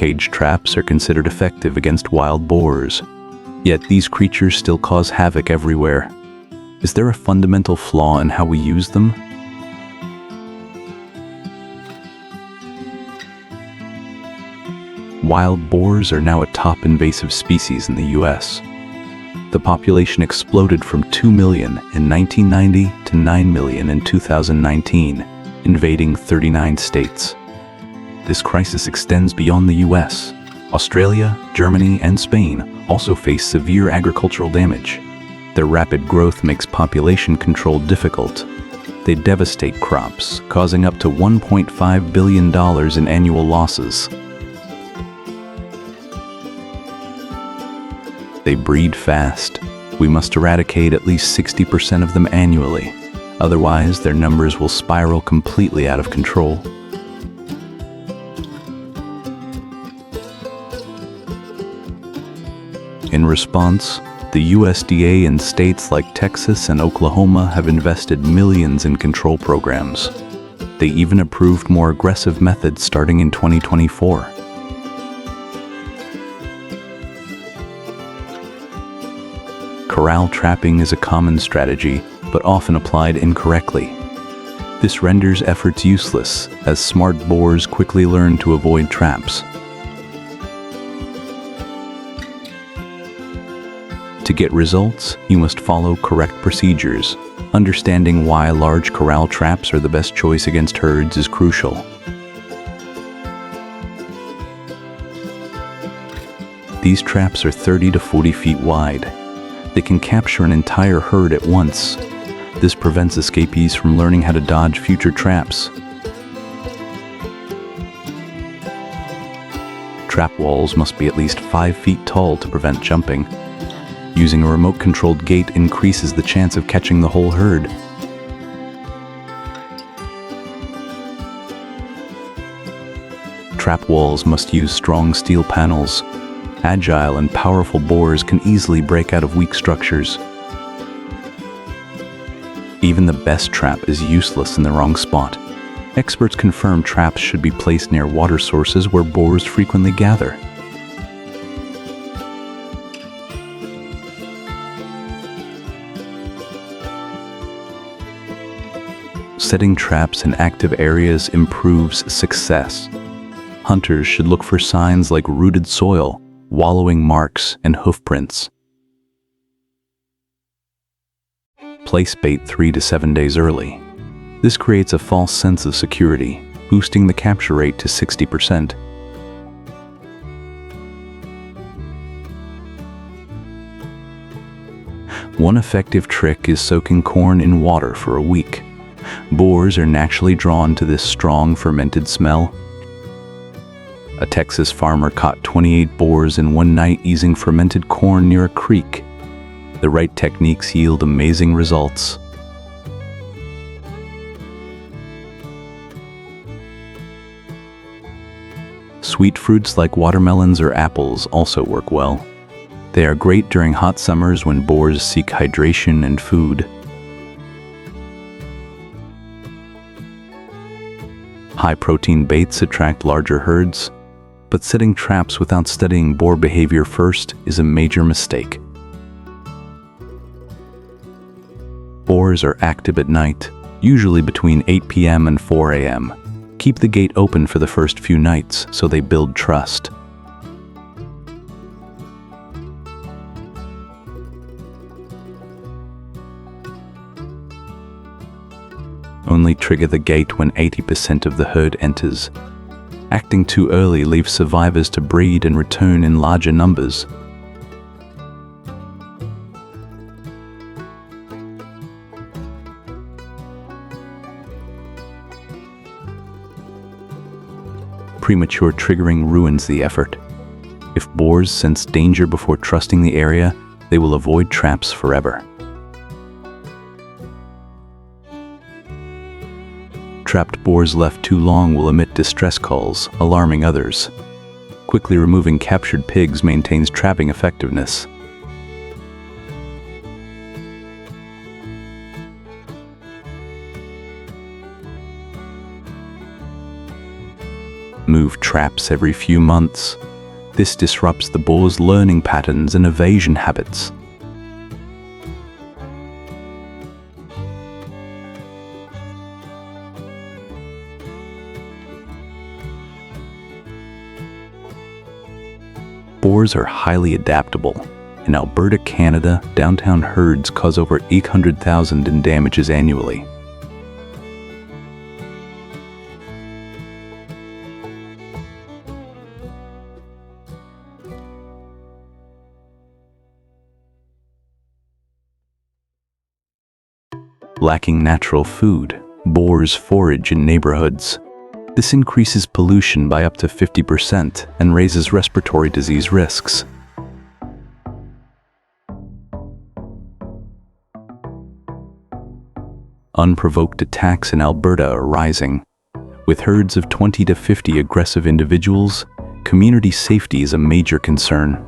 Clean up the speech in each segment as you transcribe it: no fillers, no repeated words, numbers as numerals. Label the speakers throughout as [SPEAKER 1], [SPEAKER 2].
[SPEAKER 1] Cage traps are considered effective against wild boars, yet these creatures still cause havoc everywhere. Is there a fundamental flaw in how we use them? Wild boars are now a top invasive species in the US. The population exploded from 2 million in 1990 to 9 million in 2019, invading 39 states. This crisis extends beyond the US. Australia, Germany, and Spain also face severe agricultural damage. Their rapid growth makes population control difficult. They devastate crops, causing up to $1.5 billion in annual losses. They breed fast. We must eradicate at least 60% of them annually. Otherwise, their numbers will spiral completely out of control. In response, the USDA and states like Texas and Oklahoma have invested millions in control programs. They even approved more aggressive methods starting in 2024. Corral trapping is a common strategy, but often applied incorrectly. This renders efforts useless, as smart boars quickly learn to avoid traps. To get results, you must follow correct procedures. Understanding why large corral traps are the best choice against herds is crucial. These traps are 30 to 40 feet wide. They can capture an entire herd at once. This prevents escapees from learning how to dodge future traps. Trap walls must be at least 5 feet tall to prevent jumping. Using a remote-controlled gate increases the chance of catching the whole herd. Trap walls must use strong steel panels. Agile and powerful boars can easily break out of weak structures. Even the best trap is useless in the wrong spot. Experts confirm traps should be placed near water sources where boars frequently gather. Setting traps in active areas improves success. Hunters should look for signs like rooted soil, wallowing marks, and hoof prints. Place bait 3 to 7 days early. This creates a false sense of security, boosting the capture rate to 60%. One effective trick is soaking corn in water for a week. Boars are naturally drawn to this strong fermented smell. A Texas farmer caught 28 boars in one night using fermented corn near a creek. The right techniques yield amazing results. Sweet fruits like watermelons or apples also work well. They are great during hot summers when boars seek hydration and food. High-protein baits attract larger herds, but setting traps without studying boar behavior first is a major mistake. Boars are active at night, usually between 8 p.m. and 4 a.m. Keep the gate open for the first few nights so they build trust. Only trigger the gate when 80% of the herd enters. Acting too early leaves survivors to breed and return in larger numbers. Premature triggering ruins the effort. If boars sense danger before trusting the area, they will avoid traps forever. Trapped boars left too long will emit distress calls, alarming others. Quickly removing captured pigs maintains trapping effectiveness. Move remove traps every few months. This disrupts the boar's learning patterns and evasion habits. Boars are highly adaptable. In Alberta, Canada, downtown herds cause over 800,000 in damages annually. Lacking natural food, boars forage in neighborhoods. This increases pollution by up to 50% and raises respiratory disease risks. Unprovoked attacks in Alberta are rising. With herds of 20 to 50 aggressive individuals, community safety is a major concern.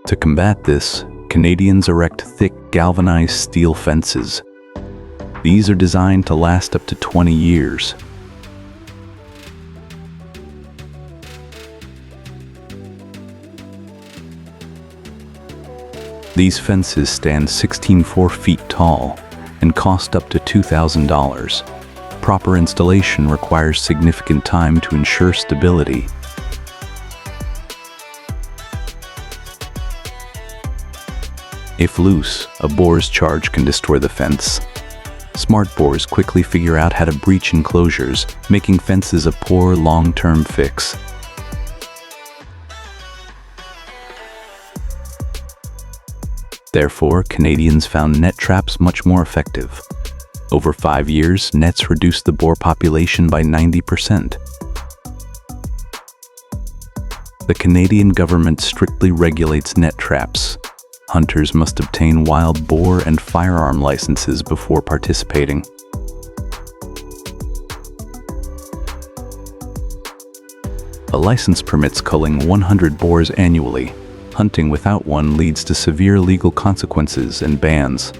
[SPEAKER 1] To combat this, Canadians erect thick galvanized steel fences. These are designed to last up to 20 years. These fences stand 16.4 feet tall and cost up to $2,000. Proper installation requires significant time to ensure stability. If loose, a boar's charge can destroy the fence. Smart boars quickly figure out how to breach enclosures, making fences a poor long-term fix. Therefore, Canadians found net traps much more effective. Over 5 years, nets reduced the boar population by 90%. The Canadian government strictly regulates net traps. Hunters must obtain wild boar and firearm licenses before participating. A license permits culling 100 boars annually. Hunting without one leads to severe legal consequences and bans.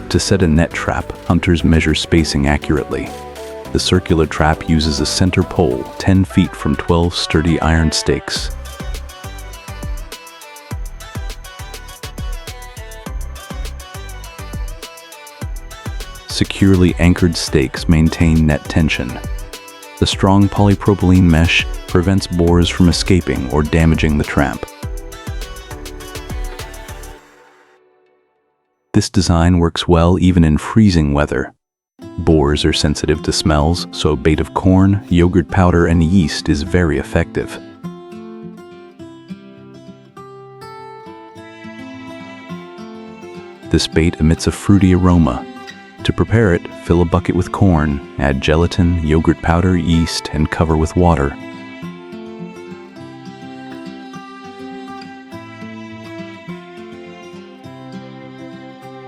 [SPEAKER 1] To set a net trap, hunters measure spacing accurately. The circular trap uses a center pole 10 feet from 12 sturdy iron stakes. Securely anchored stakes maintain net tension. The strong polypropylene mesh prevents boars from escaping or damaging the trap. This design works well even in freezing weather. Boars are sensitive to smells, so a bait of corn, yogurt powder, and yeast is very effective. This bait emits a fruity aroma. To prepare it, fill a bucket with corn, add gelatin, yogurt powder, yeast, and cover with water.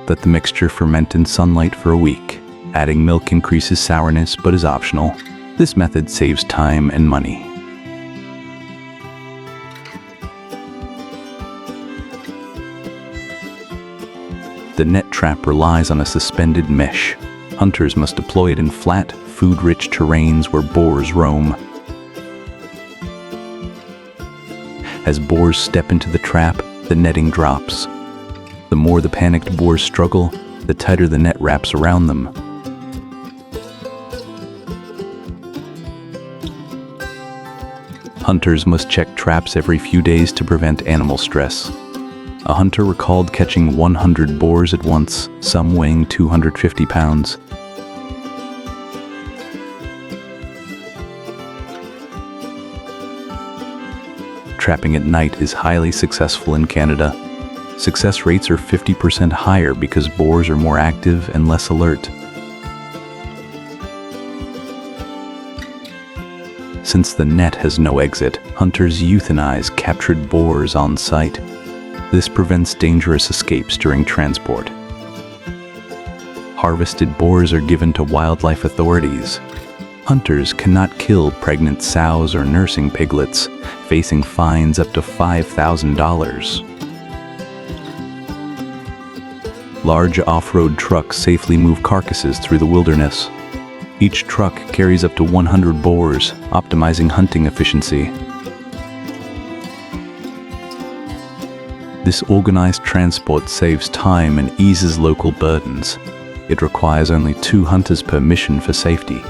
[SPEAKER 1] Let the mixture ferment in sunlight for a week. Adding milk increases sourness but is optional. This method saves time and money. The net trap relies on a suspended mesh. Hunters must deploy it in flat, food-rich terrains where boars roam. As boars step into the trap, the netting drops. The more the panicked boars struggle, the tighter the net wraps around them. Hunters must check traps every few days to prevent animal stress. A hunter recalled catching 100 boars at once, some weighing 250 pounds. Trapping at night is highly successful in Canada. Success rates are 50% higher because boars are more active and less alert. Since the net has no exit, hunters euthanize captured boars on site. This prevents dangerous escapes during transport. Harvested boars are given to wildlife authorities. Hunters cannot kill pregnant sows or nursing piglets, facing fines up to $5,000. Large off-road trucks safely move carcasses through the wilderness. Each truck carries up to 100 boars, optimizing hunting efficiency. This organized transport saves time and eases local burdens. It requires only 2 hunters per mission for safety.